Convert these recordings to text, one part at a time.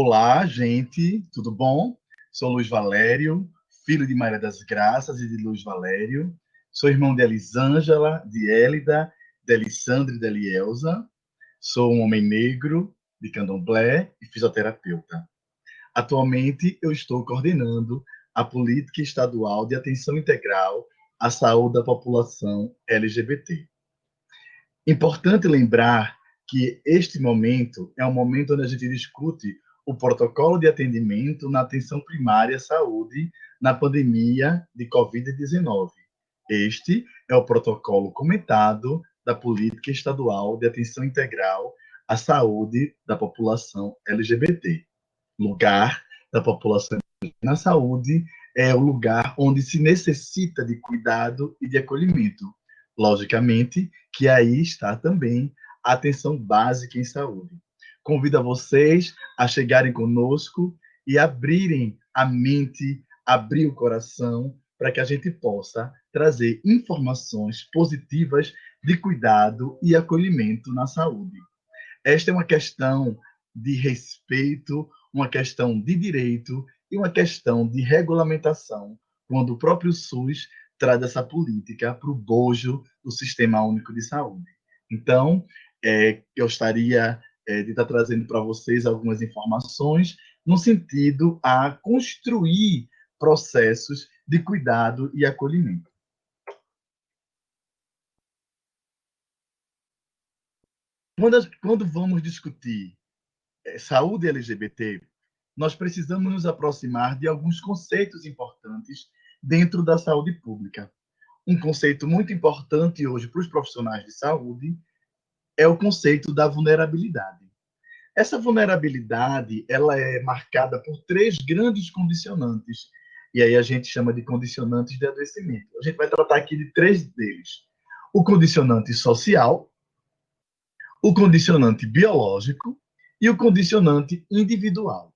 Olá, gente, tudo bom? Sou Luiz Valério, filho de Maria das Graças e de Luiz Valério. Sou irmão de Elisângela, de Élida, de Elissandra e de Elielza. Sou um homem negro, de candomblé e fisioterapeuta. Atualmente, eu estou coordenando a política estadual de atenção integral à saúde da população LGBT. Importante lembrar que este momento é um momento onde a gente discute o protocolo de atendimento na atenção primária à saúde na pandemia de Covid-19. Este é o protocolo comentado da Política Estadual de Atenção Integral à Saúde da População LGBT. Lugar da população na saúde é o lugar onde se necessita de cuidado e de acolhimento. Logicamente que aí está também a atenção básica em saúde. Convido a vocês a chegarem conosco e abrirem a mente, abrir o coração, para que a gente possa trazer informações positivas de cuidado e acolhimento na saúde. Esta é uma questão de respeito, uma questão de direito e uma questão de regulamentação, quando o próprio SUS traz essa política para o bojo do Sistema Único de Saúde. Então, eu estaria de estar trazendo para vocês algumas informações no sentido a construir processos de cuidado e acolhimento. Quando vamos discutir saúde LGBT, nós precisamos nos aproximar de alguns conceitos importantes dentro da saúde pública. Um conceito muito importante hoje para os profissionais de saúde é o conceito da vulnerabilidade. Essa vulnerabilidade, ela é marcada por três grandes condicionantes, e aí a gente chama de condicionantes de adoecimento. A gente vai tratar aqui de três deles. O condicionante social, o condicionante biológico e o condicionante individual.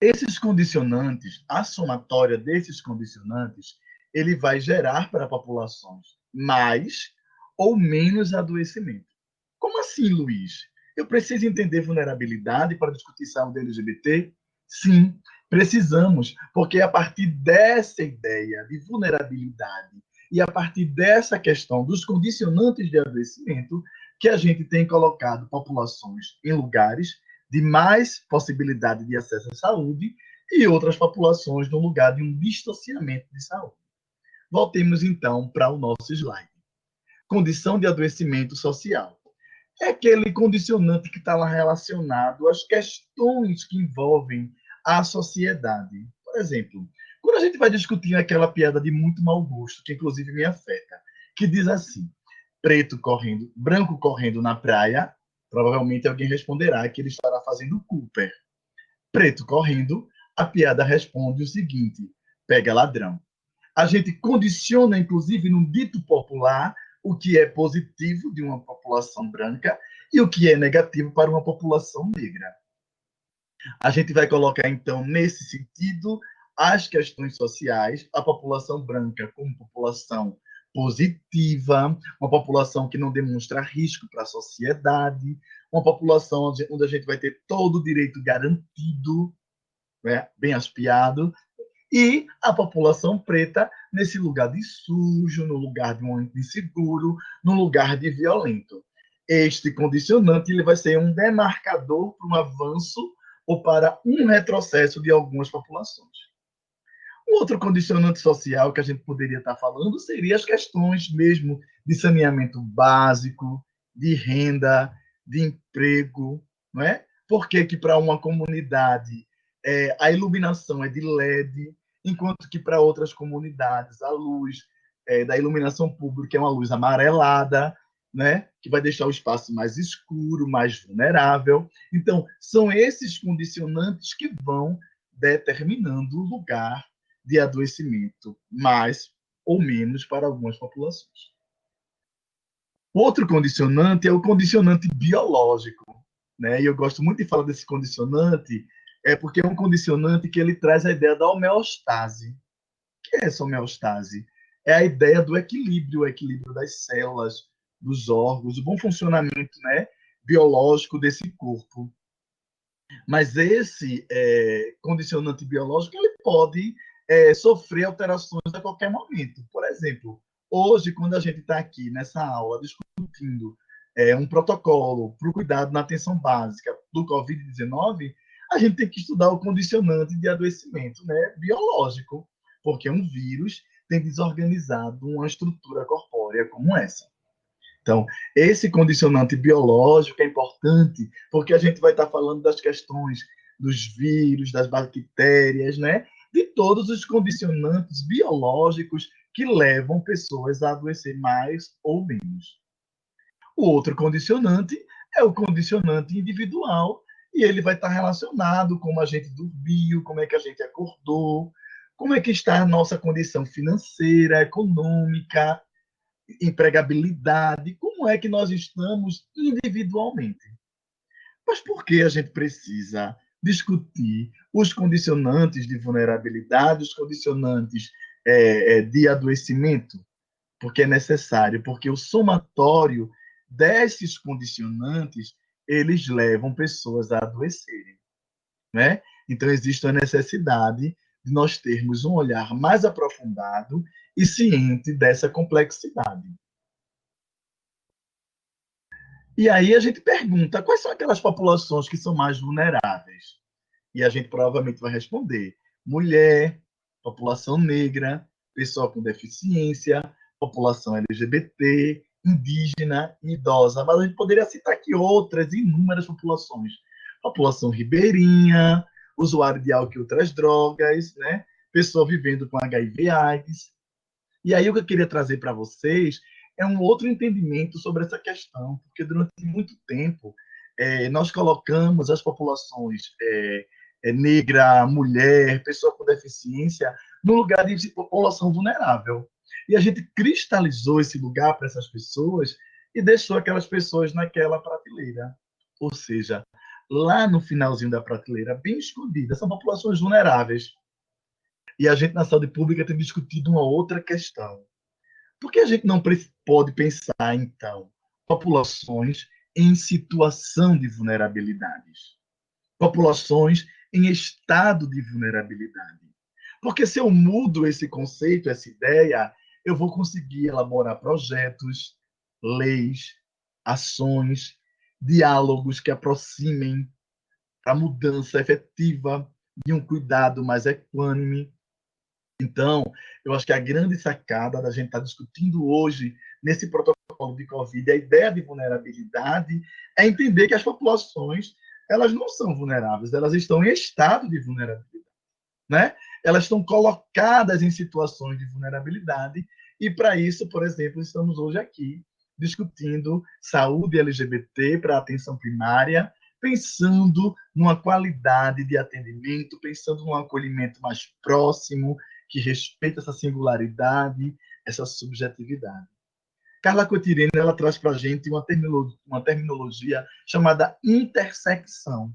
Esses condicionantes, a somatória desses condicionantes, ele vai gerar para populações mais ou menos adoecimento. Como assim, Luiz? Eu preciso entender vulnerabilidade para discutir saúde LGBT? Sim, precisamos, porque é a partir dessa ideia de vulnerabilidade e a partir dessa questão dos condicionantes de adoecimento que a gente tem colocado populações em lugares de mais possibilidade de acesso à saúde e outras populações no lugar de um distanciamento de saúde. Voltemos então para o nosso slide. Condição de adoecimento social. É aquele condicionante que está lá relacionado às questões que envolvem a sociedade. Por exemplo, quando a gente vai discutir aquela piada de muito mau gosto, que inclusive me afeta, que diz assim: preto correndo, branco correndo na praia, provavelmente alguém responderá que ele estará fazendo Cooper. Preto correndo, a piada responde o seguinte: pega ladrão. A gente condiciona, inclusive, num dito popular, o que é positivo de uma população branca e o que é negativo para uma população negra. A gente vai colocar, então, nesse sentido, as questões sociais, a população branca como população positiva, uma população que não demonstra risco para a sociedade, uma população onde a gente vai ter todo o direito garantido, né, bem aspiado, e a população preta nesse lugar de sujo, no lugar de um inseguro, no lugar de violento. Este condicionante ele vai ser um demarcador para um avanço ou para um retrocesso de algumas populações. Um outro condicionante social que a gente poderia estar falando seria as questões mesmo de saneamento básico, de renda, de emprego, não é? Por que para uma comunidade a iluminação é de LED, enquanto que para outras comunidades a luz da iluminação pública é uma luz amarelada, né? Que vai deixar o espaço mais escuro, mais vulnerável. Então, são esses condicionantes que vão determinando o lugar de adoecimento, mais ou menos para algumas populações. Outro condicionante é o condicionante biológico, né? E eu gosto muito de falar desse condicionante, porque é um condicionante que ele traz a ideia da homeostase. O que é essa homeostase? É a ideia do equilíbrio, o equilíbrio das células, dos órgãos, o bom funcionamento, né, biológico desse corpo. Mas esse condicionante biológico ele pode sofrer alterações a qualquer momento. Por exemplo, hoje, quando a gente está aqui nessa aula discutindo um protocolo para o cuidado na atenção básica do Covid-19, a gente tem que estudar o condicionante de adoecimento, né, biológico, porque um vírus tem desorganizado uma estrutura corpórea como essa. Então, esse condicionante biológico é importante, porque a gente vai estar falando das questões dos vírus, das bactérias, né? De todos os condicionantes biológicos que levam pessoas a adoecer mais ou menos. O outro condicionante é o condicionante individual, e ele vai estar relacionado com como a gente dormiu, como é que a gente acordou, como é que está a nossa condição financeira, econômica, empregabilidade, como é que nós estamos individualmente. Mas por que a gente precisa discutir os condicionantes de vulnerabilidade, os condicionantes de adoecimento? Porque é necessário, porque o somatório desses condicionantes, eles levam pessoas a adoecerem, né? Então, existe a necessidade de nós termos um olhar mais aprofundado e ciente dessa complexidade. E aí a gente pergunta quais são aquelas populações que são mais vulneráveis. E a gente provavelmente vai responder: mulher, população negra, pessoa com deficiência, população LGBT, indígena e idosa. Mas a gente poderia citar aqui outras inúmeras populações. População ribeirinha, usuário de álcool e outras drogas, né? Pessoa vivendo com HIV/AIDS. E aí o que eu queria trazer para vocês é um outro entendimento sobre essa questão, porque durante muito tempo nós colocamos as populações negra, mulher, pessoa com deficiência, no lugar de população vulnerável. E a gente cristalizou esse lugar para essas pessoas e deixou aquelas pessoas naquela prateleira. Ou seja, lá no finalzinho da prateleira, bem escondida, são populações vulneráveis. E a gente, na saúde pública, tem discutido uma outra questão. Por que a gente não pode pensar, então, populações em situação de vulnerabilidades? Populações em estado de vulnerabilidade. Porque se eu mudo esse conceito, essa ideia, eu vou conseguir elaborar projetos, leis, ações, diálogos que aproximem a mudança efetiva de um cuidado mais equânime. Então, eu acho que a grande sacada da gente estar discutindo hoje, nesse protocolo de Covid, a ideia de vulnerabilidade, é entender que as populações elas não são vulneráveis, elas estão em estado de vulnerabilidade, né? Elas estão colocadas em situações de vulnerabilidade, e para isso, por exemplo, estamos hoje aqui discutindo saúde LGBT para atenção primária, pensando numa qualidade de atendimento, pensando num acolhimento mais próximo, que respeita essa singularidade, essa subjetividade. Carla Cotirene ela traz para a gente uma terminologia chamada intersecção.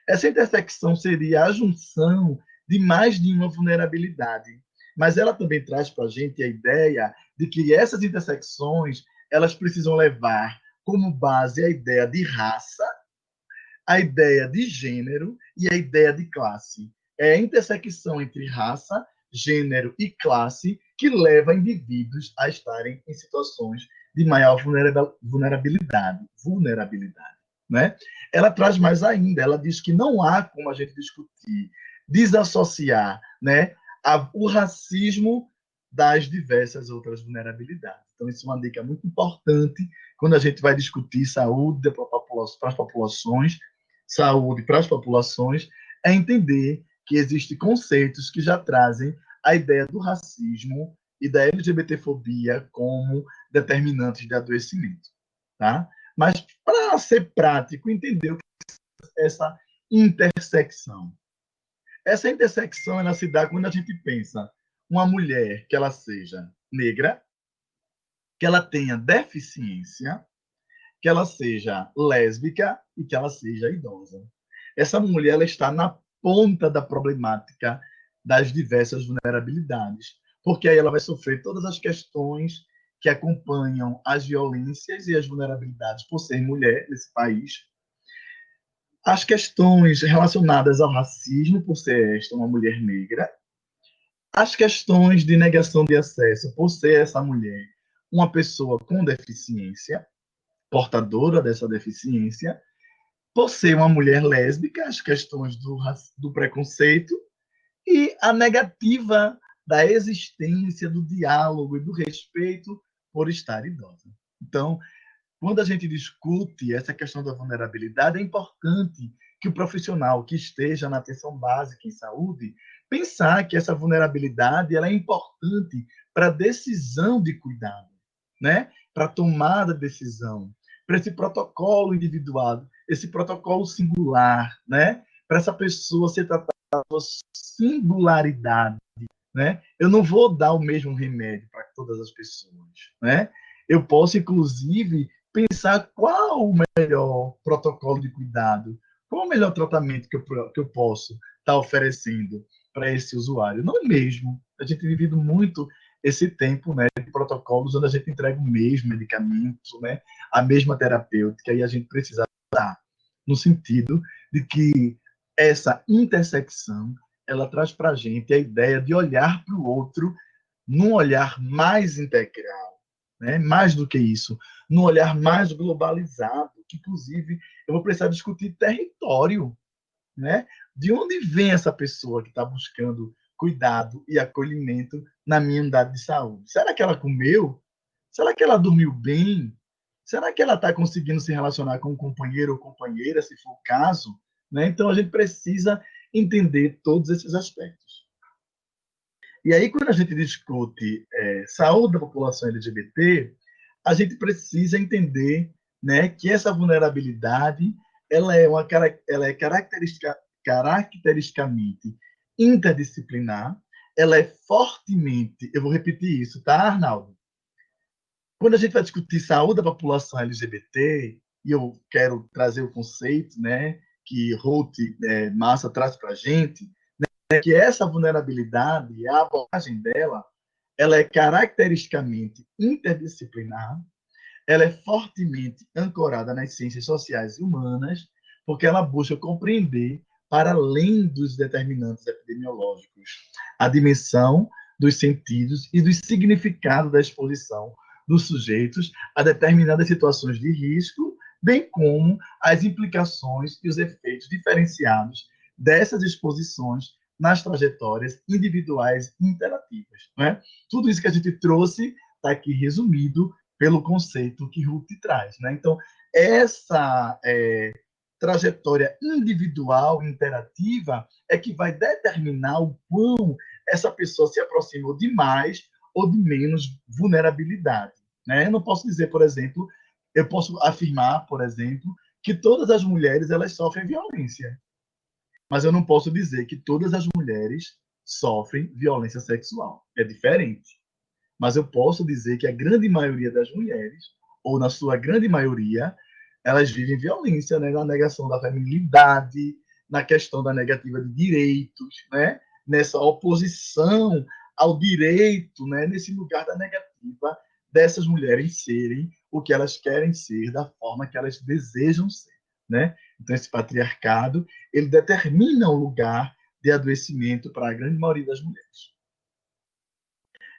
Essa intersecção seria a junção de mais de uma vulnerabilidade, mas ela também traz para a gente a ideia de que essas intersecções elas precisam levar como base a ideia de raça, a ideia de gênero e a ideia de classe. É a intersecção entre raça, gênero e classe que leva indivíduos a estarem em situações de maior vulnerabilidade, né? Ela traz mais ainda, ela diz que não há como a gente discutir, desassociar, né, o racismo das diversas outras vulnerabilidades. Então, isso é uma dica muito importante quando a gente vai discutir saúde para as populações, saúde para as populações, é entender que existem conceitos que já trazem a ideia do racismo e da LGBTfobia como determinantes de adoecimento, tá? Mas para ser prático, entender o que é essa intersecção. Essa intersecção ela se dá quando a gente pensa uma mulher que ela seja negra, que ela tenha deficiência, que ela seja lésbica e que ela seja idosa. Essa mulher ela está na ponta da problemática das diversas vulnerabilidades, porque aí ela vai sofrer todas as questões que acompanham as violências e as vulnerabilidades por ser mulher nesse país. as questões relacionadas ao racismo, por ser esta uma mulher negra, as questões de negação de acesso, por ser essa mulher uma pessoa com deficiência, portadora dessa deficiência, por ser uma mulher lésbica, as questões do preconceito e a negativa da existência do diálogo e do respeito por estar idosa. Então, quando a gente discute essa questão da vulnerabilidade, é importante que o profissional que esteja na atenção básica em saúde pensar que essa vulnerabilidade ela é importante para a decisão de cuidado, né? Para a tomada de decisão, para esse protocolo individual, esse protocolo singular, né? Para essa pessoa ser tratada com singularidade, né? Eu não vou dar o mesmo remédio para todas as pessoas, né? Eu posso, inclusive, pensar qual o melhor protocolo de cuidado, qual o melhor tratamento que eu posso estar oferecendo para esse usuário. Não mesmo. A gente tem vivido muito esse tempo, né, de protocolos onde a gente entrega o mesmo medicamento, né, a mesma terapêutica, e a gente precisa dar no sentido de que essa intersecção ela traz para a gente a ideia de olhar para o outro num olhar mais integral, né? Mais do que isso, num olhar mais globalizado, que inclusive eu vou precisar discutir território, né? De onde vem essa pessoa que está buscando cuidado e acolhimento na minha unidade de saúde? Será que ela comeu? Será que ela dormiu bem? Será que ela está conseguindo se relacionar com um companheiro ou companheira, se for o caso? Né? Então, a gente precisa entender todos esses aspectos. E aí, quando a gente discute saúde da população LGBT, a gente precisa entender, né, que essa vulnerabilidade ela é caracteristicamente interdisciplinar, ela é fortemente, eu vou repetir isso, tá, Arnaldo? Quando a gente vai discutir saúde da população LGBT, e eu quero trazer o conceito, né, que Ruth Massa traz para a gente, que essa vulnerabilidade, a abordagem dela, ela é caracteristicamente interdisciplinar, ela é fortemente ancorada nas ciências sociais e humanas, porque ela busca compreender, para além dos determinantes epidemiológicos, a dimensão dos sentidos e dos significados da exposição dos sujeitos a determinadas situações de risco, bem como as implicações e os efeitos diferenciados dessas exposições nas trajetórias individuais e interativas. Né? Tudo isso que a gente trouxe está aqui resumido pelo conceito que Ruth traz. Né? Então, essa trajetória individual, interativa, é que vai determinar o quão essa pessoa se aproximou de mais ou de menos vulnerabilidade. Né? Eu não posso dizer, por exemplo, eu posso afirmar, por exemplo, que todas as mulheres elas sofrem violência, mas eu não posso dizer que todas as mulheres sofrem violência sexual. É diferente. Mas eu posso dizer que a grande maioria das mulheres, ou na sua grande maioria, elas vivem violência, né? Na negação da feminilidade, na questão da negativa de direitos, né? Nessa oposição ao direito, né? Nesse lugar da negativa dessas mulheres serem o que elas querem ser, da forma que elas desejam ser. Né? Então, esse patriarcado ele determina o lugar de adoecimento para a grande maioria das mulheres.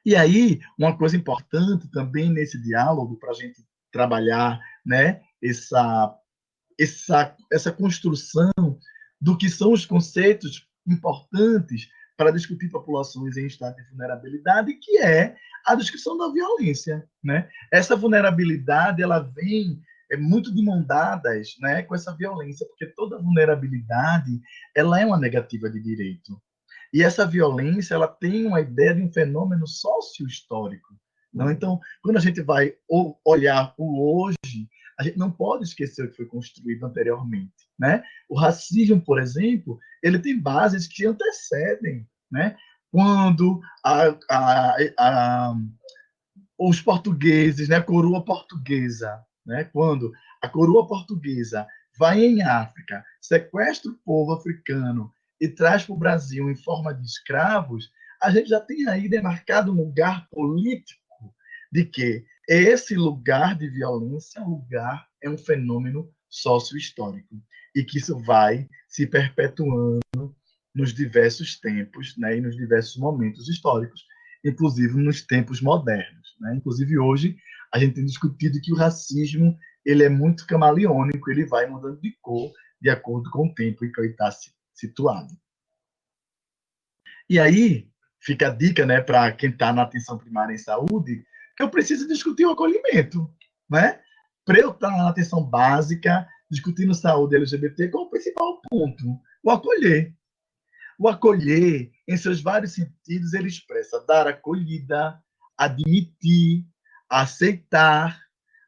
E aí, uma coisa importante também nesse diálogo, para a gente trabalhar, né, essa construção do que são os conceitos importantes para discutir populações em estado de vulnerabilidade, que é a discussão da violência. Né? Essa vulnerabilidade ela vem muito de mão dadas, né, com essa violência, porque toda vulnerabilidade ela é uma negativa de direito. E essa violência ela tem uma ideia de um fenômeno sócio-histórico. Não? Então, quando a gente vai olhar o hoje, a gente não pode esquecer o que foi construído anteriormente. Né? O racismo, por exemplo, ele tem bases que antecedem. Né? Quando os portugueses, né, a coroa portuguesa, né, quando a coroa portuguesa vai em África, sequestra o povo africano e traz para o Brasil em forma de escravos, a gente já tem aí demarcado um lugar político de que esse lugar de violência é um fenômeno sócio-histórico, e que isso vai se perpetuando nos diversos tempos, né, e nos diversos momentos históricos, inclusive nos tempos modernos, né? Inclusive hoje a gente tem discutido que o racismo ele é muito camaleônico, ele vai mudando de cor de acordo com o tempo em que ele está situado. E aí fica a dica, né, para quem está na atenção primária em saúde, que eu preciso discutir o acolhimento, né? Para eu estar na atenção básica, discutindo saúde LGBT, qual é o principal ponto? O acolher. O acolher, em seus vários sentidos, ele expressa dar acolhida, admitir, aceitar,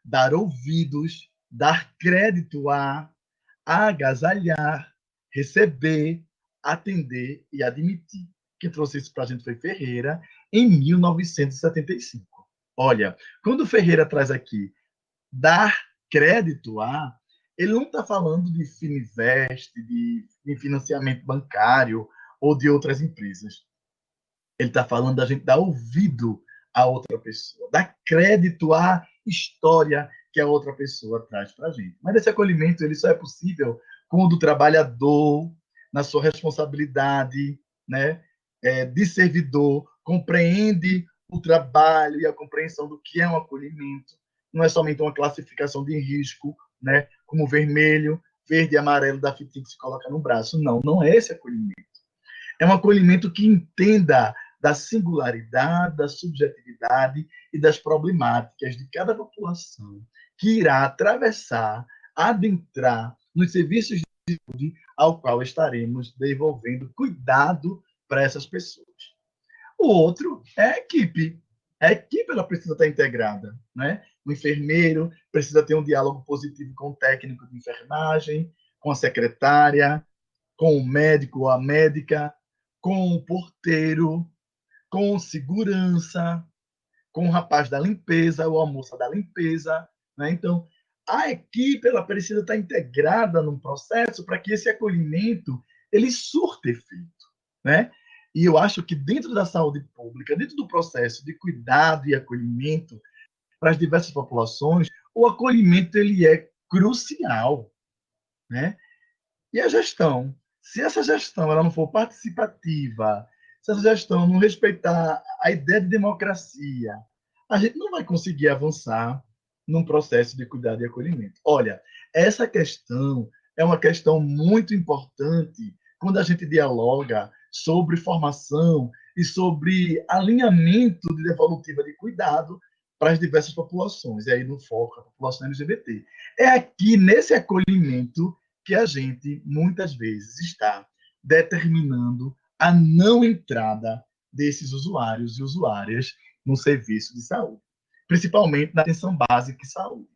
dar ouvidos, dar crédito a, agasalhar, receber, atender e admitir. Quem trouxe isso para a gente foi Ferreira, em 1975. Olha, quando Ferreira traz aqui dar crédito a, ele não está falando de Fininvest, de financiamento bancário ou de outras empresas. Ele está falando da gente dar ouvido a outra pessoa, dar crédito à história que a outra pessoa traz para a gente. Mas esse acolhimento ele só é possível quando o trabalhador, na sua responsabilidade, né, de servidor, compreende o trabalho e a compreensão do que é um acolhimento. Não é somente uma classificação de risco, né, como vermelho, verde e amarelo da fitinha que se coloca no braço. Não, não é esse acolhimento. É um acolhimento que entenda da singularidade, da subjetividade e das problemáticas de cada população que irá atravessar, adentrar nos serviços de saúde ao qual estaremos desenvolvendo cuidado para essas pessoas. O outro é a equipe. A equipe ela precisa estar integrada, né? O enfermeiro precisa ter um diálogo positivo com o técnico de enfermagem, com a secretária, com o médico ou a médica, com o porteiro, com segurança, com o rapaz da limpeza ou a moça da limpeza, né? Então, a equipe ela precisa estar integrada num processo para que esse acolhimento ele surta efeito, né? E eu acho que dentro da saúde pública, dentro do processo de cuidado e acolhimento para as diversas populações, o acolhimento ele é crucial, né? E a gestão? Se essa gestão ela não for participativa, se essa gestão não respeitar a ideia de democracia, a gente não vai conseguir avançar num processo de cuidado e acolhimento. Olha, essa questão é uma questão muito importante quando a gente dialoga sobre formação e sobre alinhamento de devolutiva de cuidado para as diversas populações, e aí no foco a população LGBT. É aqui nesse acolhimento que a gente, muitas vezes, está determinando a não entrada desses usuários e usuárias no serviço de saúde, principalmente na atenção básica e saúde.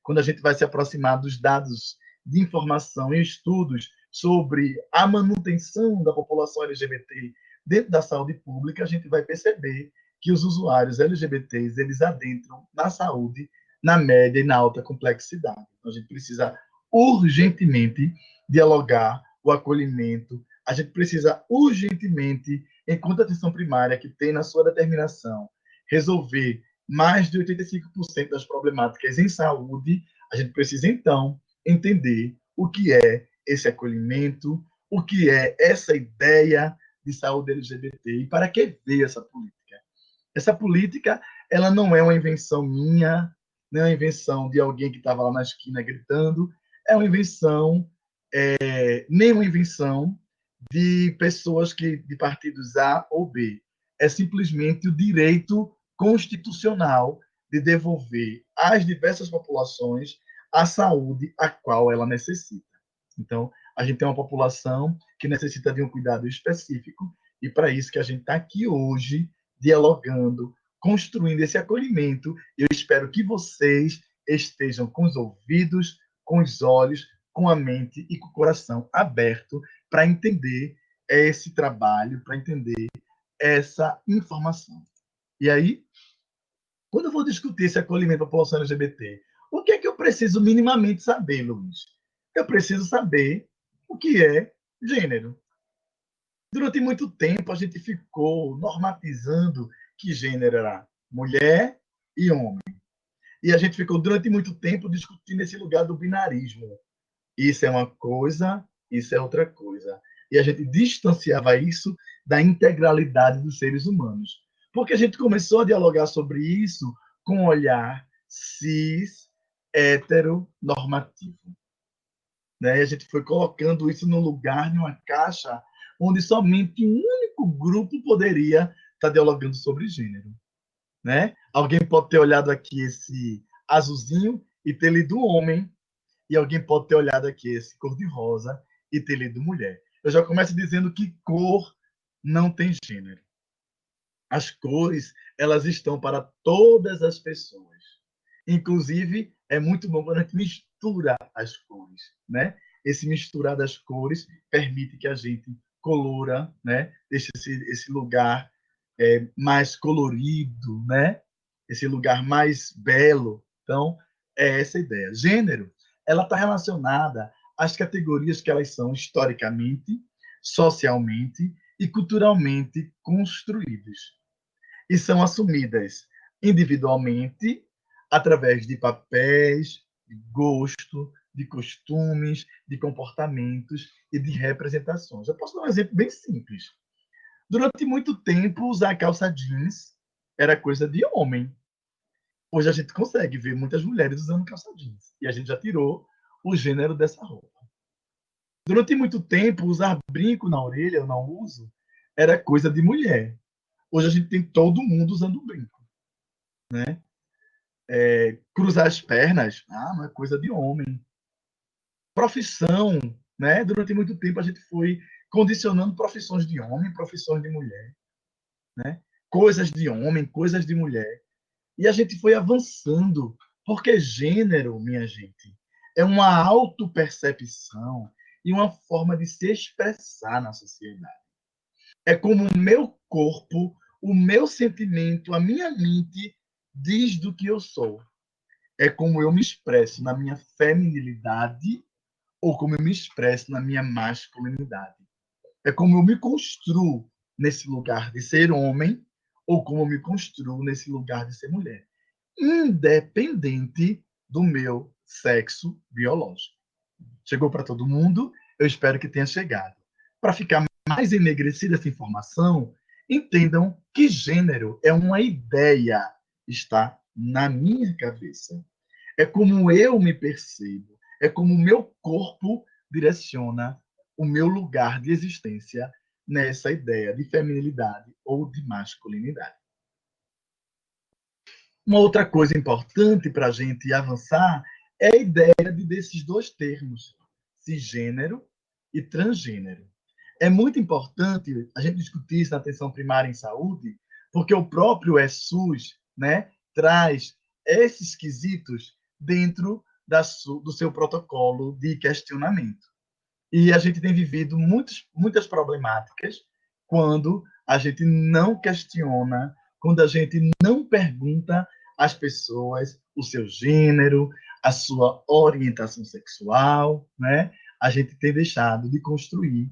Quando a gente vai se aproximar dos dados de informação e estudos sobre a manutenção da população LGBT dentro da saúde pública, a gente vai perceber que os usuários LGBTs eles adentram na saúde na média e na alta complexidade. Então, a gente precisa urgentemente dialogar o acolhimento. A gente precisa urgentemente, enquanto atenção primária, que tem na sua determinação resolver mais de 85% das problemáticas em saúde, a gente precisa, então, entender o que é esse acolhimento, o que é essa ideia de saúde LGBT e para que veio essa política. Essa política, ela não é uma invenção minha, não é uma invenção de alguém que estava lá na esquina gritando, é uma invenção, nem uma invenção de pessoas que de partidos A ou B. É simplesmente o direito constitucional de devolver às diversas populações a saúde a qual ela necessita. Então, a gente tem uma população que necessita de um cuidado específico e para isso que a gente está aqui hoje dialogando, construindo esse acolhimento. Eu espero que vocês estejam com os ouvidos, com os olhos, com a mente e com o coração aberto para entender esse trabalho, para entender essa informação. E aí, quando eu vou discutir esse acolhimento da população LGBT, o que é que eu preciso minimamente saber, Luiz? Eu preciso saber o que é gênero. Durante muito tempo, a gente ficou normatizando que gênero era mulher e homem. E a gente ficou durante muito tempo discutindo esse lugar do binarismo. Isso é uma coisa, isso é outra coisa. E a gente distanciava isso da integralidade dos seres humanos. Porque a gente começou a dialogar sobre isso com um olhar cis, heteronormativo. Né? E a gente foi colocando isso no lugar, de uma caixa, onde somente um único grupo poderia estar dialogando sobre gênero. Né? Alguém pode ter olhado aqui esse azulzinho e ter lido homem, e alguém pode ter olhado aqui esse cor-de-rosa e ter lido mulher. Eu já começo dizendo que cor não tem gênero. As cores, elas estão para todas as pessoas. Inclusive, é muito bom quando a gente mistura as cores, né? Esse misturar das cores permite que a gente colora, né? Deixe esse lugar mais colorido, né? Esse lugar mais belo. Então, é essa a ideia. Gênero, ela está relacionada às categorias que elas são historicamente, socialmente e culturalmente construídas e são assumidas individualmente através de papéis, de gosto, de costumes, de comportamentos e de representações. Eu posso dar um exemplo bem simples. Durante muito tempo, usar calça jeans era coisa de homem. Hoje a gente consegue ver muitas mulheres usando calça jeans. E a gente já tirou o gênero dessa roupa. Durante muito tempo, usar brinco na orelha, eu não uso, era coisa de mulher. Hoje a gente tem todo mundo usando brinco. Né? Cruzar as pernas, não é coisa de homem. Profissão, né? Durante muito tempo a gente foi condicionando profissões de homem, profissões de mulher, né? Coisas de homem, coisas de mulher. E a gente foi avançando, porque gênero, minha gente, é uma autopercepção e uma forma de se expressar na sociedade. É como o meu corpo, o meu sentimento, a minha mente diz do que eu sou. É como eu me expresso na minha feminilidade ou como eu me expresso na minha masculinidade. É como eu me construo nesse lugar de ser homem ou como eu me construo nesse lugar de ser mulher, independente do meu sexo biológico. Chegou para todo mundo? Eu espero que tenha chegado. Para ficar mais enegrecida essa informação, entendam que gênero é uma ideia, está na minha cabeça. É como eu me percebo, é como o meu corpo direciona o meu lugar de existência nessa ideia de feminilidade ou de masculinidade. Uma outra coisa importante para a gente avançar é a ideia desses dois termos, cisgênero e transgênero. É muito importante a gente discutir isso na atenção primária em saúde, porque o próprio SUS, né, traz esses quesitos dentro do seu protocolo de questionamento. E a gente tem vivido muitas problemáticas quando a gente não questiona, quando a gente não pergunta às pessoas o seu gênero, a sua orientação sexual, né? A gente tem deixado de construir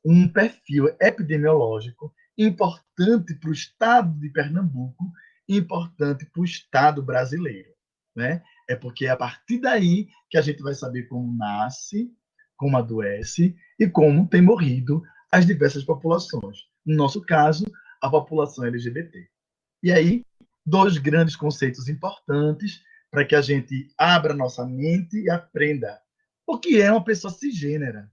um perfil epidemiológico importante para o estado de Pernambuco, importante para o estado brasileiro, né? É porque é a partir daí que a gente vai saber como nasce, como adoece e como tem morrido as diversas populações. No nosso caso, a população LGBT. E aí, dois grandes conceitos importantes para que a gente abra nossa mente e aprenda o que é uma pessoa cisgênera.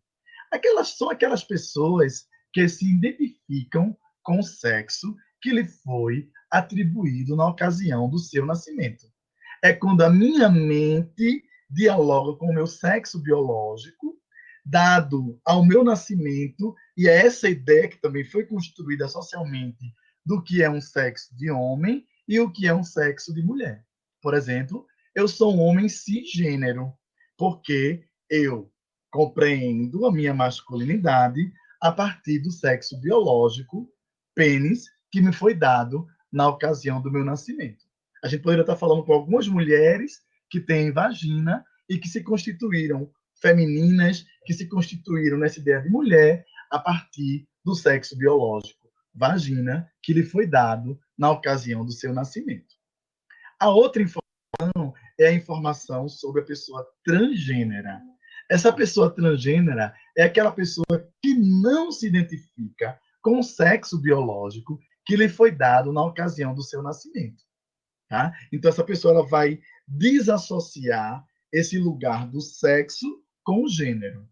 São aquelas pessoas que se identificam com o sexo que lhe foi atribuído na ocasião do seu nascimento. É quando a minha mente dialoga com o meu sexo biológico, dado ao meu nascimento, e é essa ideia que também foi construída socialmente do que é um sexo de homem e o que é um sexo de mulher. Por exemplo, eu sou um homem cisgênero, porque eu compreendo a minha masculinidade a partir do sexo biológico, pênis, que me foi dado na ocasião do meu nascimento. A gente poderia estar falando com algumas mulheres que têm vagina e que se constituíram femininas, que se constituíram nessa ideia de mulher a partir do sexo biológico, vagina, que lhe foi dado na ocasião do seu nascimento. A outra informação é a informação sobre a pessoa transgênera. Essa pessoa transgênera é aquela pessoa que não se identifica com o sexo biológico que lhe foi dado na ocasião do seu nascimento. Tá? Então, essa pessoa ela vai desassociar esse lugar do sexo com o gênero.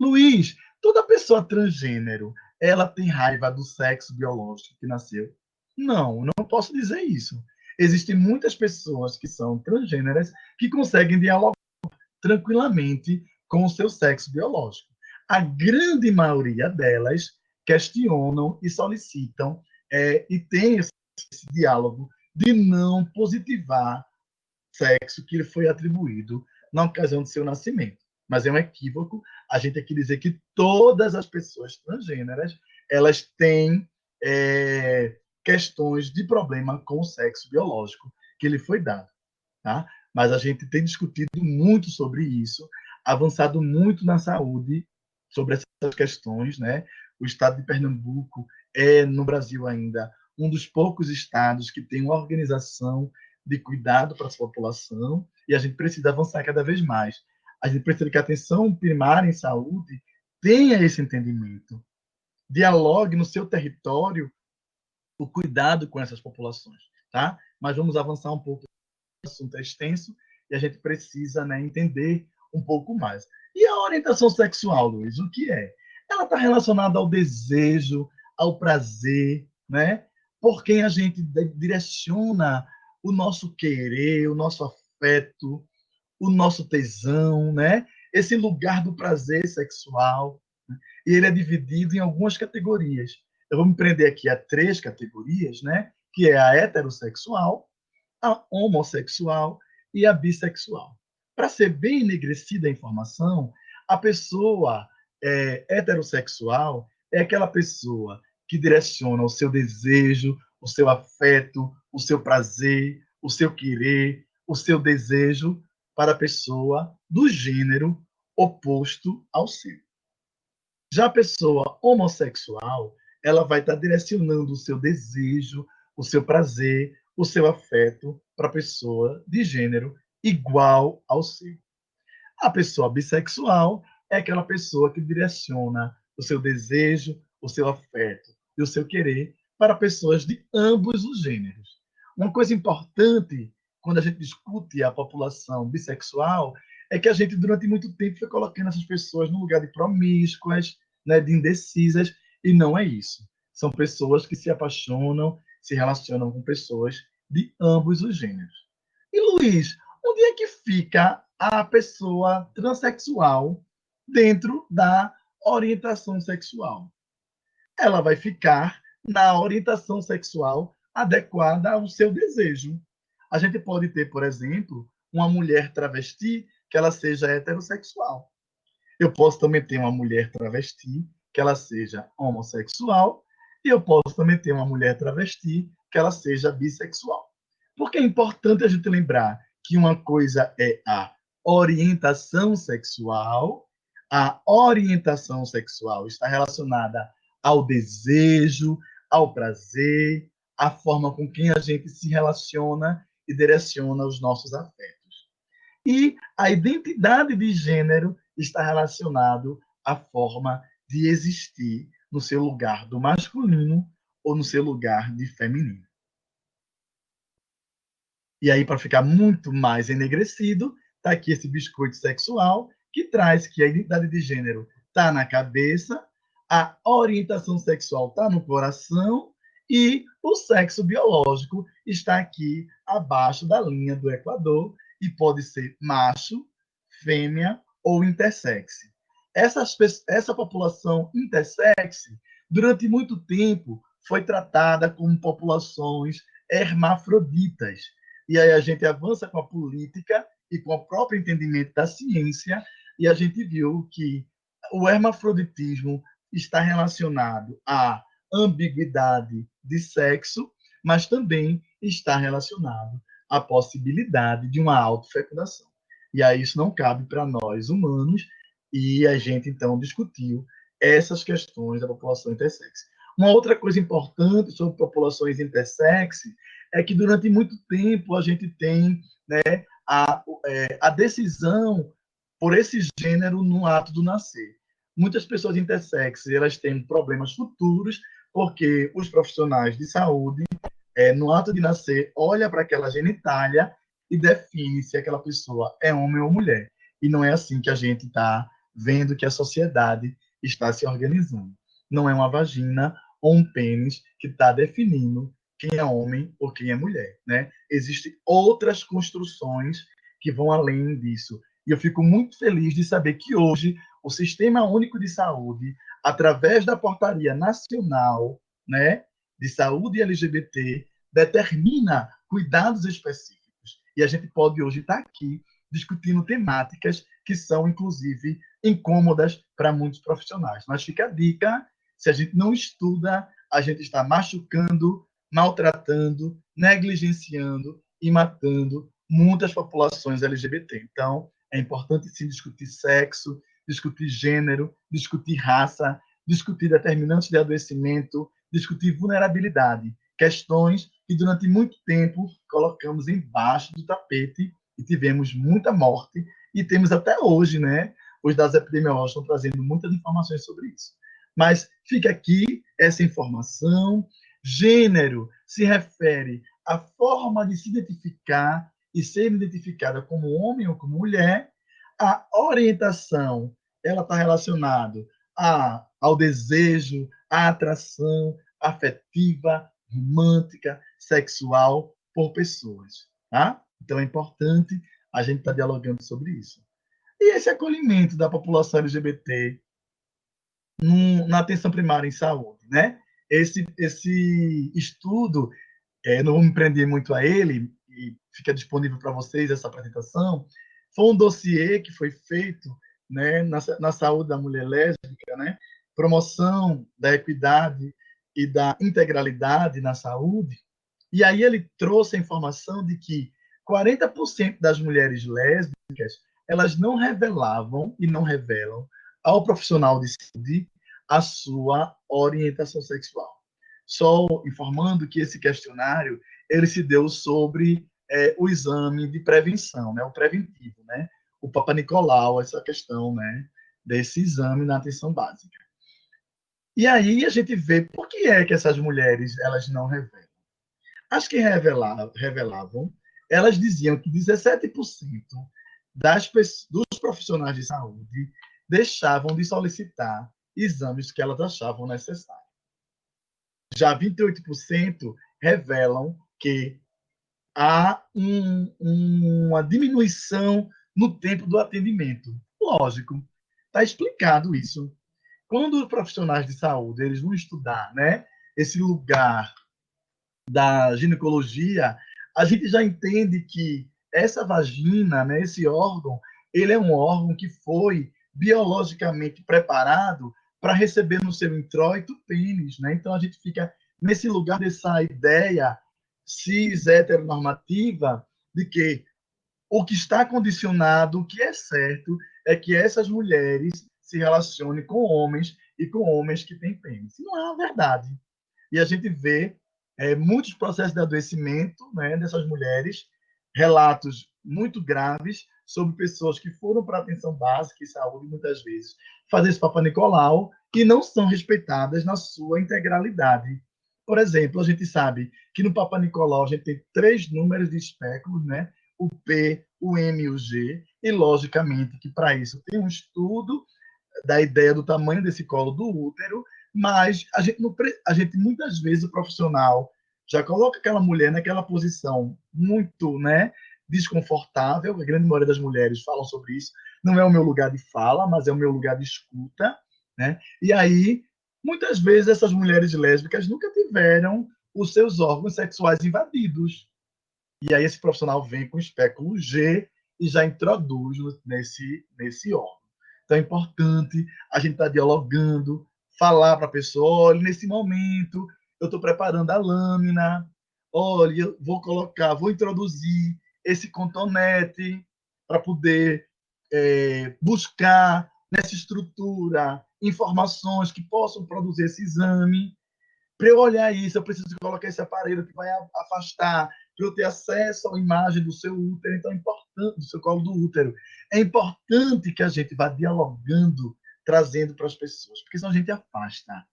Luiz, toda pessoa transgênero, ela tem raiva do sexo biológico que nasceu? Não, não posso dizer isso. Existem muitas pessoas que são transgêneras que conseguem dialogar tranquilamente com o seu sexo biológico. A grande maioria delas questionam e solicitam e tem esse diálogo de não positivar o sexo que lhe foi atribuído na ocasião do seu nascimento. Mas é um equívoco a gente aqui dizer que todas as pessoas transgêneras elas têm questões de problema com o sexo biológico que lhe foi dado. Tá? Mas a gente tem discutido muito sobre isso, avançado muito na saúde sobre essas questões, né? O estado de Pernambuco é, no Brasil ainda, um dos poucos estados que tem uma organização de cuidado para a sua população e a gente precisa avançar cada vez mais. A gente precisa que a atenção primária em saúde tenha esse entendimento, dialogue no seu território o cuidado com essas populações, tá? Mas vamos avançar um pouco, o assunto é extenso e a gente precisa, né, entender um pouco mais. E a orientação sexual, Luiz, o que é? Ela está relacionada ao desejo, ao prazer, né? Por quem a gente direciona o nosso querer, o nosso afeto, o nosso tesão, né? Esse lugar do prazer sexual. Né? E ele é dividido em algumas categorias. Eu vou me prender aqui a três categorias, né? Que é a heterossexual, a homossexual e a bissexual. Para ser bem enegrecida a informação, a pessoa heterossexual é aquela pessoa que direciona o seu desejo, o seu afeto, o seu prazer, o seu querer, o seu desejo para a pessoa do gênero oposto ao seu. Já a pessoa homossexual, ela vai estar direcionando o seu desejo, o seu prazer, o seu afeto para a pessoa de gênero igual ao seu. A pessoa bissexual é aquela pessoa que direciona o seu desejo, o seu afeto e o seu querer para pessoas de ambos os gêneros. Uma coisa importante quando a gente discute a população bissexual é que a gente, durante muito tempo, foi colocando essas pessoas no lugar de promíscuas, né, de indecisas, e não é isso. São pessoas que se apaixonam, se relacionam com pessoas de ambos os gêneros. E Luiz, onde é que fica a pessoa transexual dentro da orientação sexual? Ela vai ficar na orientação sexual adequada ao seu desejo. A gente pode ter, por exemplo, uma mulher travesti que ela seja heterossexual. Eu posso também ter uma mulher travesti que ela seja homossexual e eu posso também ter uma mulher travesti que ela seja bissexual. Porque é importante a gente lembrar que uma coisa é a orientação sexual está relacionada ao desejo, ao prazer, à forma com quem a gente se relaciona e direciona os nossos afetos. E a identidade de gênero está relacionado à forma de existir no seu lugar do masculino ou no seu lugar de feminino. E aí, para ficar muito mais enegrecido, está aqui esse biscoito sexual, que traz que a identidade de gênero está na cabeça, a orientação sexual está no coração e o sexo biológico está aqui abaixo da linha do Equador e pode ser macho, fêmea ou intersexe. Essa população intersexe, durante muito tempo, foi tratada como populações hermafroditas, e aí a gente avança com a política e com o próprio entendimento da ciência, e a gente viu que o hermafroditismo está relacionado à ambiguidade de sexo, mas também está relacionado à possibilidade de uma autofecundação. E aí isso não cabe para nós humanos, e a gente então discutiu essas questões da população intersex. Uma outra coisa importante sobre populações intersex é que durante muito tempo a gente tem, né, a decisão por esse gênero no ato do nascer. Muitas pessoas intersexas, elas têm problemas futuros porque os profissionais de saúde, no ato de nascer, olha para aquela genitália e define se aquela pessoa é homem ou mulher. E não é assim que a gente está vendo que a sociedade está se organizando. Não é uma vagina ou um pênis que está definindo quem é homem ou quem é mulher, né? Existem outras construções que vão além disso. E eu fico muito feliz de saber que hoje o Sistema Único de Saúde, através da Portaria Nacional, né, de Saúde LGBT, determina cuidados específicos. E a gente pode hoje estar aqui discutindo temáticas que são, inclusive, incômodas para muitos profissionais. Mas fica a dica, se a gente não estuda, a gente está machucando, maltratando, negligenciando e matando muitas populações LGBT. Então, é importante sim discutir sexo, discutir gênero, discutir raça, discutir determinantes de adoecimento, discutir vulnerabilidade, questões que durante muito tempo colocamos embaixo do tapete e tivemos muita morte e temos até hoje, né? Os dados epidemiológicos estão trazendo muitas informações sobre isso. Mas fica aqui essa informação. Gênero se refere à forma de se identificar e ser identificada como homem ou como mulher. A orientação, ela está relacionada ao desejo, à atração afetiva, romântica, sexual por pessoas, tá? Então é importante a gente estar dialogando sobre isso. E esse acolhimento da população LGBT na atenção primária em saúde, né? Esse estudo, não vou me prender muito a ele, e fica disponível para vocês essa apresentação, foi um dossiê que foi feito, né, na saúde da mulher lésbica, né? Promoção da equidade e da integralidade na saúde, e aí ele trouxe a informação de que 40% das mulheres lésbicas, elas não revelavam e não revelam ao profissional de saúde a sua orientação sexual. Só informando que esse questionário ele se deu sobre o exame de prevenção, né, o preventivo, né, o Papa Nicolau, essa questão, né, desse exame na atenção básica. E aí a gente vê por que é que essas mulheres elas não revelam. As que revelavam, elas diziam que 17% dos profissionais de saúde deixavam de solicitar exames que elas achavam necessários. Já 28% revelam que há uma diminuição no tempo do atendimento. Lógico, está explicado isso. Quando os profissionais de saúde eles vão estudar, né, esse lugar da ginecologia, a gente já entende que essa vagina, né, esse órgão, ele é um órgão que foi biologicamente preparado para receber no seu introito o pênis, né? Então a gente fica nesse lugar dessa ideia cis heteronormativa de que o que está condicionado, o que é certo, é que essas mulheres se relacionem com homens e com homens que têm pênis. Não é uma verdade. E a gente vê muitos processos de adoecimento, né, dessas mulheres, relatos muito graves sobre pessoas que foram para a atenção básica e saúde, muitas vezes, fazer esse Papa Nicolau e não são respeitadas na sua integralidade. Por exemplo, a gente sabe que no Papa Nicolau a gente tem 3 números de espéculos, né? O P, o M e o G, e logicamente que para isso tem um estudo da ideia do tamanho desse colo do útero, mas a gente muitas vezes o profissional já coloca aquela mulher naquela posição muito, né, desconfortável. A grande maioria das mulheres falam sobre isso. Não é o meu lugar de fala, mas é o meu lugar de escuta, né? E aí, muitas vezes essas mulheres lésbicas nunca tiveram os seus órgãos sexuais invadidos. E aí esse profissional vem com o espéculo G e já introduz nesse órgão. Então é importante a gente estar dialogando, falar para a pessoa, olha, nesse momento eu estou preparando a lâmina, olha, eu vou introduzir esse contonete para poder buscar nessa estrutura informações que possam produzir esse exame. Para eu olhar isso, eu preciso colocar esse aparelho que vai afastar para eu ter acesso à imagem do seu útero, então é importante, do seu colo do útero. É importante que a gente vá dialogando, trazendo para as pessoas, porque senão a gente afasta.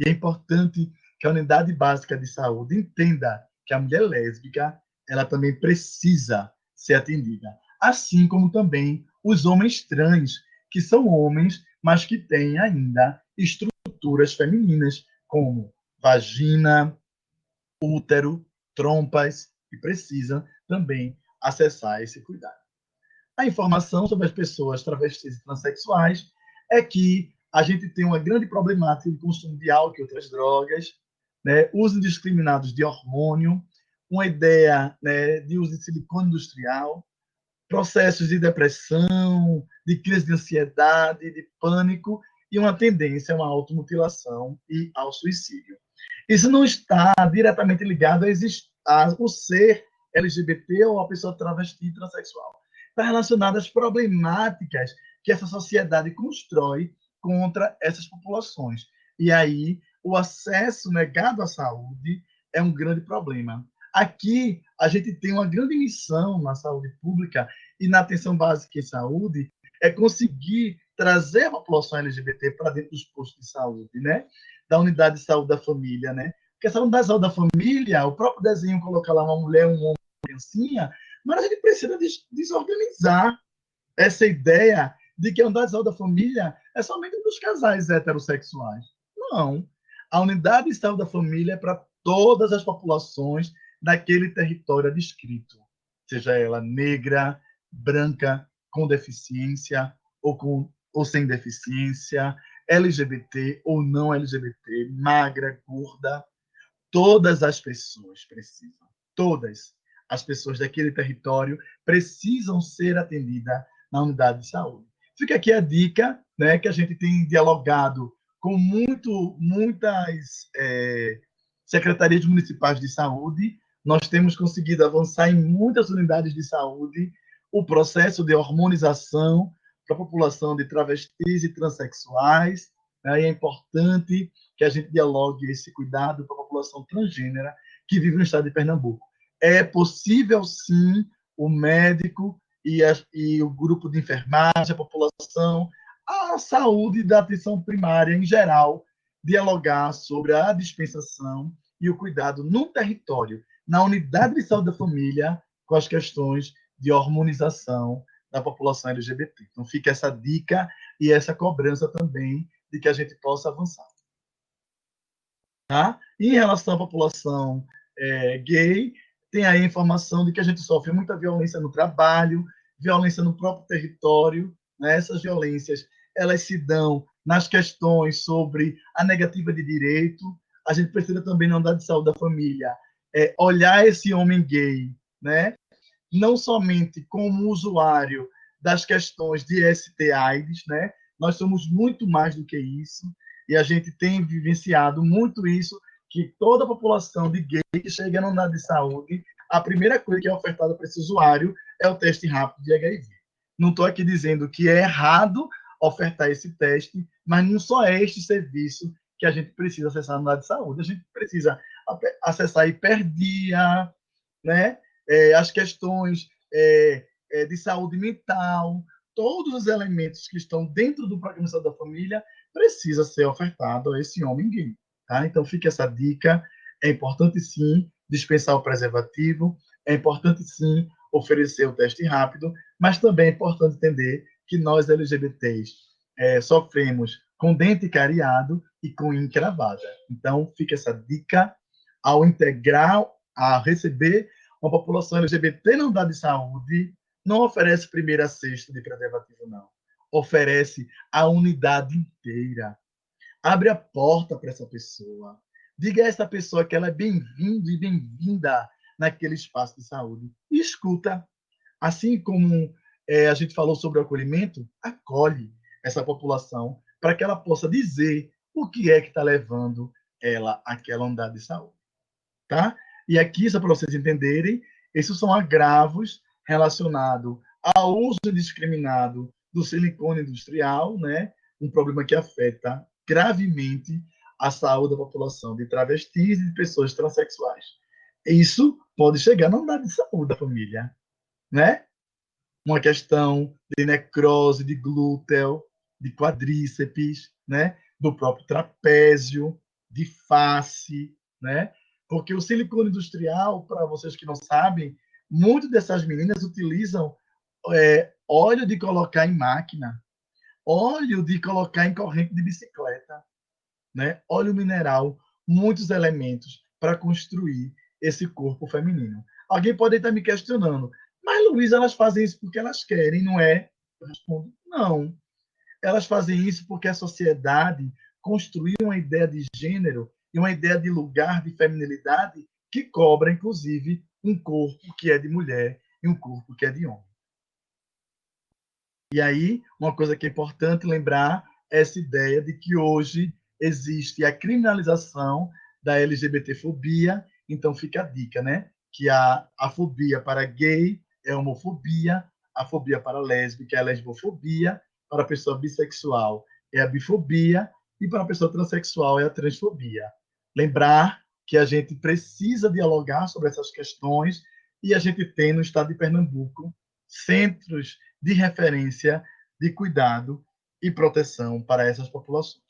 E é importante que a unidade básica de saúde entenda que a mulher lésbica ela também precisa ser atendida, assim como também os homens trans, que são homens, mas que têm ainda estruturas femininas, como vagina, útero, trompas, e precisam também acessar esse cuidado. A informação sobre as pessoas travestis e transexuais é que a gente tem uma grande problemática de consumo de álcool e outras drogas, né, uso indiscriminado de hormônio, uma ideia, né, de uso de silicone industrial, processos de depressão, de crise de ansiedade, de pânico e uma tendência a uma automutilação e ao suicídio. Isso não está diretamente ligado ao ser LGBT ou a pessoa travesti e transexual. Está relacionado às problemáticas que essa sociedade constrói contra essas populações. E aí, o acesso negado à saúde é um grande problema. Aqui, a gente tem uma grande missão na saúde pública e na atenção básica em saúde, é conseguir trazer a população LGBT para dentro dos postos de saúde, né? Da unidade de saúde da família, né? Porque essa unidade de saúde da família, o próprio desenho coloca lá uma mulher, um homem, uma criancinha, mas a gente precisa desorganizar essa ideia de que a unidade de saúde da família é somente dos casais heterossexuais. Não. A unidade de saúde da família é para todas as populações daquele território descrito, seja ela negra, branca, com deficiência ou sem deficiência, LGBT ou não LGBT, magra, gorda, todas as pessoas precisam, todas as pessoas daquele território precisam ser atendidas na unidade de saúde. Fica aqui a dica, né, que a gente tem dialogado com muitas secretarias municipais de saúde, nós temos conseguido avançar em muitas unidades de saúde o processo de hormonização para a população de travestis e transexuais, né, e é importante que a gente dialogue esse cuidado com a população transgênera que vive no estado de Pernambuco. É possível, sim, o médico e o grupo de enfermagem, a população, a saúde da atenção primária em geral, dialogar sobre a dispensação e o cuidado no território, na unidade de saúde da família, com as questões de hormonização da população LGBT. Então, fica essa dica e essa cobrança também de que a gente possa avançar. Tá? E em relação à população gay, tem aí a informação de que a gente sofre muita violência no trabalho, violência no próprio território, né? Essas violências elas se dão nas questões sobre a negativa de direito. A gente precisa também, na unidade de saúde da família, olhar esse homem gay, né? Não somente como usuário das questões de ST/AIDS, né? Nós somos muito mais do que isso, e a gente tem vivenciado muito isso, que toda a população de gay que chega na unidade de saúde, a primeira coisa que é ofertada para esse usuário é o teste rápido de HIV. Não estou aqui dizendo que é errado ofertar esse teste, mas não só é este serviço que a gente precisa acessar na unidade de saúde, a gente precisa acessar a hiperdia, né? As questões de saúde mental, todos os elementos que estão dentro do programa de saúde da família precisa ser ofertado a esse homem gay. Tá? Então, fica essa dica. É importante, sim, dispensar o preservativo, é importante, sim, oferecer o teste rápido, mas também é importante entender que nós, LGBTs, sofremos com dente cariado e com encravada. Então, fica essa dica ao integrar, a receber uma população LGBT na unidade de saúde, não oferece primeira cesta de preservativo, não. Oferece a unidade inteira. Abre a porta para essa pessoa. Diga a essa pessoa que ela é bem-vindo e bem-vinda naquele espaço de saúde. E escuta. Assim como a gente falou sobre o acolhimento, acolhe essa população para que ela possa dizer o que é que está levando ela àquela unidade de saúde. Tá? E aqui, só para vocês entenderem, esses são agravos relacionados ao uso indiscriminado do silicone industrial, né? Um problema que afeta gravemente a saúde da população de travestis e de pessoas transexuais. Isso pode chegar na unidade de saúde da família, né? Uma questão de necrose de glúteo, de quadríceps, né? Do próprio trapézio, de face, né? Porque o silicone industrial, para vocês que não sabem, muitas dessas meninas utilizam óleo de colocar em máquina, óleo de colocar em corrente de bicicleta, né? Óleo mineral, muitos elementos para construir esse corpo feminino. Alguém pode estar me questionando, mas Luísa, elas fazem isso porque elas querem, não é? Eu respondo, não. Elas fazem isso porque a sociedade construiu uma ideia de gênero e uma ideia de lugar de feminilidade que cobra, inclusive, um corpo que é de mulher e um corpo que é de homem. E aí, uma coisa que é importante lembrar é essa ideia de que hoje existe a criminalização da LGBTfobia, então fica a dica, né? Que a fobia para gay é homofobia, a fobia para lésbica é a lesbofobia, para a pessoa bissexual é a bifobia e para a pessoa transexual é a transfobia. Lembrar que a gente precisa dialogar sobre essas questões e a gente tem no estado de Pernambuco centros de referência de cuidado e proteção para essas populações.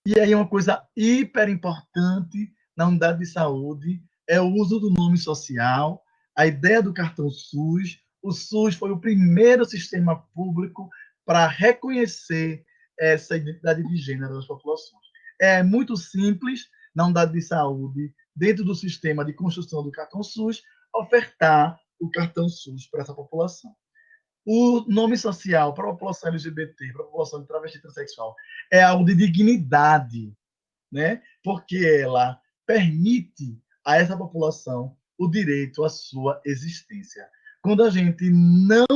E aí uma coisa hiper importante na unidade de saúde é o uso do nome social, a ideia do cartão SUS. O SUS foi o primeiro sistema público para reconhecer essa identidade de gênero das populações. É muito simples, na unidade de saúde, dentro do sistema de construção do cartão SUS, ofertar o cartão SUS para essa população. O nome social para a população LGBT, para a população de travesti transexual, é algo de dignidade, né? Porque ela permite a essa população o direito à sua existência. Quando a gente não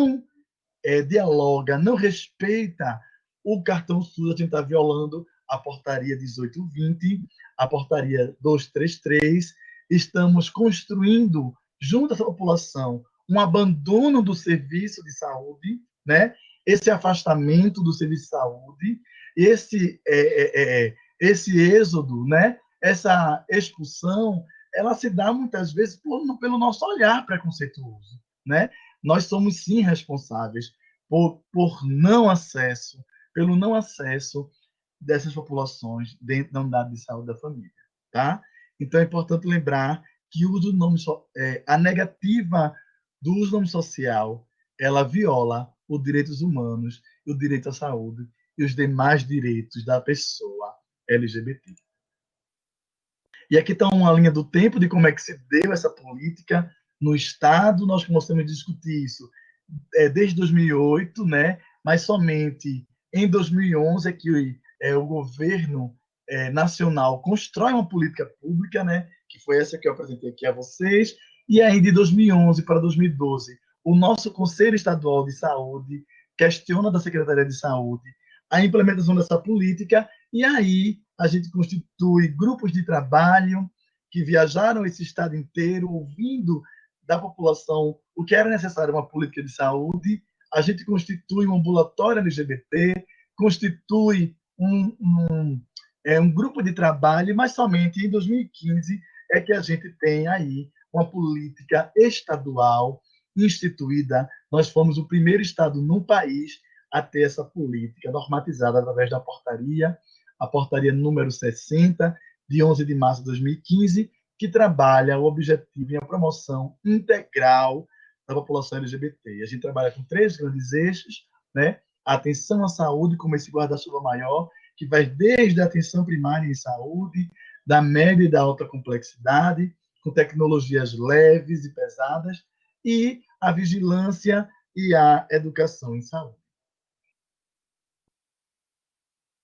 dialoga, não respeita o cartão SUS, a gente está violando a portaria 1820, a portaria 233, estamos construindo, junto a essa população, um abandono do serviço de saúde, né? Esse afastamento do serviço de saúde, esse êxodo, né? Essa expulsão, ela se dá muitas vezes pelo nosso olhar preconceituoso, né? Nós somos sim responsáveis por não acesso, pelo não acesso dessas populações dentro da unidade de saúde da família, tá? Então é importante lembrar que o uso do nome a negativa do uso do nome social, ela viola os direitos humanos, o direito à saúde e os demais direitos da pessoa LGBT. E aqui está uma linha do tempo de como é que se deu essa política no Estado. Nós começamos a discutir isso desde 2008, né? Mas somente em 2011 é que o governo nacional constrói uma política pública, né? Que foi essa que eu apresentei aqui a vocês. E aí, de 2011 para 2012, o nosso Conselho Estadual de Saúde questiona da Secretaria de Saúde a implementação dessa política, e aí a gente constitui grupos de trabalho que viajaram esse estado inteiro, ouvindo da população o que era necessário uma política de saúde. A gente constitui um ambulatório LGBT, constitui um grupo de trabalho, mas somente em 2015 é que a gente tem aí uma política estadual instituída. Nós fomos o primeiro estado no país a ter essa política normatizada através da portaria, a portaria número 60, de 11 de março de 2015, que trabalha o objetivo e a promoção integral da população LGBT. E a gente trabalha com três grandes eixos, né? A atenção à saúde como esse guarda-chuva maior, que vai desde a atenção primária em saúde, da média e da alta complexidade, com tecnologias leves e pesadas, e a vigilância e a educação em saúde.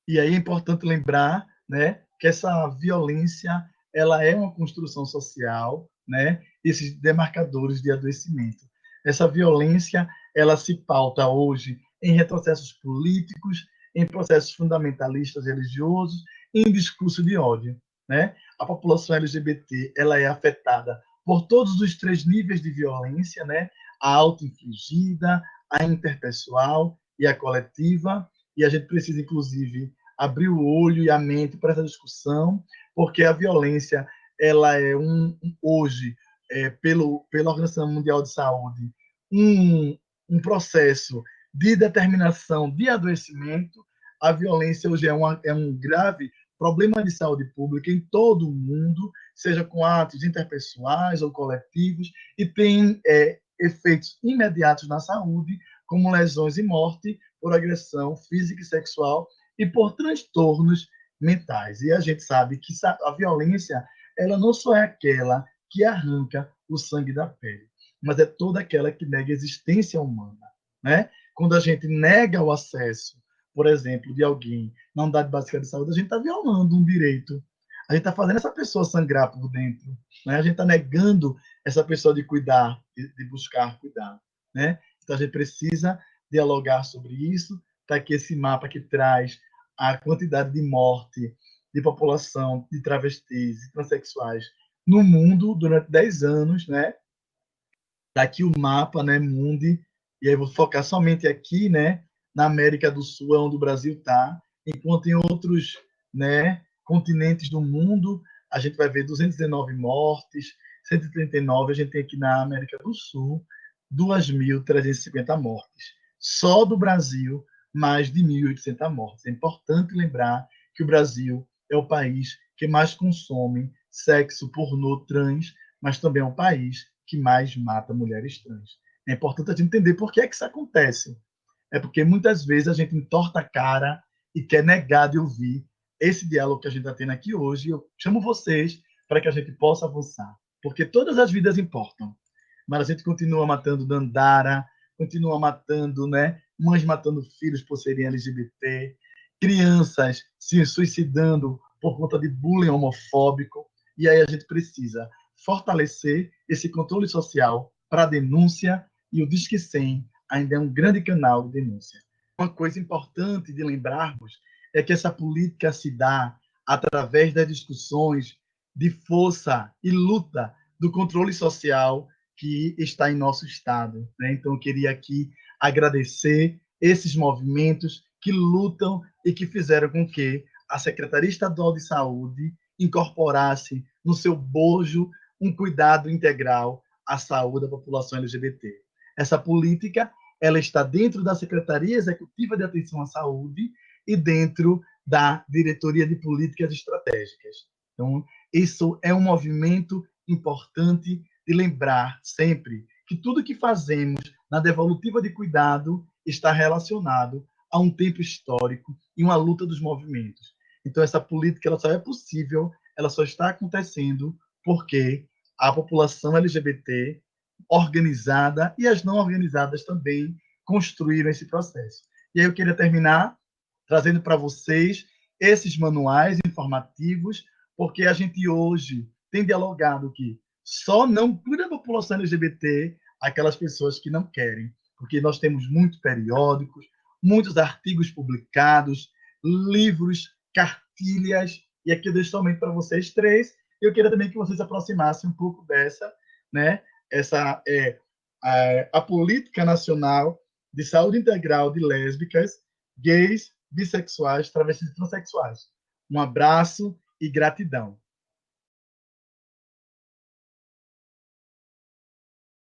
E aí é importante lembrar, né, que essa violência ela é uma construção social, né, esses demarcadores de adoecimento. Essa violência ela se pauta hoje em retrocessos políticos, em processos fundamentalistas religiosos, em discurso de ódio, né? A população LGBT ela é afetada por todos os três níveis de violência, né? A auto-infligida, a interpessoal e a coletiva, e a gente precisa inclusive abrir o olho e a mente para essa discussão, porque a violência ela é hoje, pela Organização Mundial de Saúde, um, um processo de determinação de adoecimento. A violência hoje é um grave problema de saúde pública em todo o mundo, seja com atos interpessoais ou coletivos, e tem efeitos imediatos na saúde, como lesões e morte por agressão física e sexual e por transtornos mentais. E a gente sabe que a violência, ela não só é aquela que arranca o sangue da pele, mas é toda aquela que nega a existência humana, né? Quando a gente nega o acesso, por exemplo, de alguém na unidade básica de saúde, a gente está violando um direito. A gente está fazendo essa pessoa sangrar por dentro, né? A gente está negando essa pessoa de cuidar, de buscar cuidar, né? Então a gente precisa dialogar sobre isso, para que esse mapa que traz a quantidade de morte de população de travestis e transexuais no mundo durante 10 anos, né? Tá aqui o mapa, né, Mundi, e aí vou focar somente aqui, né, na América do Sul, é onde o Brasil está, enquanto em outros, né, continentes do mundo, a gente vai ver 219 mortes, 139, a gente tem aqui na América do Sul, 2.350 mortes. Só do Brasil, mais de 1.800 mortes. É importante lembrar que o Brasil é o país que mais consome sexo pornô trans, mas também é um país que mais mata mulheres trans. É importante a gente entender por que é que isso acontece. É porque muitas vezes a gente entorta a cara e quer negar de ouvir esse diálogo que a gente está tendo aqui hoje. Eu chamo vocês para que a gente possa avançar, porque todas as vidas importam, mas a gente continua matando Dandara, continua matando, né, mães matando filhos por serem LGBT, crianças se suicidando por conta de bullying homofóbico, e aí a gente precisa fortalecer esse controle social para a denúncia, e o Disque 100 ainda é um grande canal de denúncia. Uma coisa importante de lembrarmos é que essa política se dá através das discussões de força e luta do controle social que está em nosso estado, né? Então, eu queria aqui agradecer esses movimentos que lutam e que fizeram com que a Secretaria Estadual de Saúde incorporasse no seu bojo um cuidado integral à saúde da população LGBT. Essa política, ela está dentro da Secretaria Executiva de Atenção à Saúde e dentro da Diretoria de Políticas Estratégicas. Então, isso é um movimento importante de lembrar sempre que tudo que fazemos na devolutiva de cuidado está relacionado a um tempo histórico e uma luta dos movimentos. Então, essa política ela só é possível, ela só está acontecendo porque a população LGBT organizada e as não organizadas também construíram esse processo. E aí eu queria terminar trazendo para vocês esses manuais informativos, porque a gente hoje tem dialogado que só não cuida da população LGBT aquelas pessoas que não querem, porque nós temos muitos periódicos, muitos artigos publicados, livros, cartilhas, e aqui eu deixo somente para vocês três. Eu queria também que vocês aproximassem um pouco dessa, né? Essa é a Política Nacional de Saúde Integral de Lésbicas, Gays, Bissexuais, Travestis e Transsexuais. Um abraço e gratidão.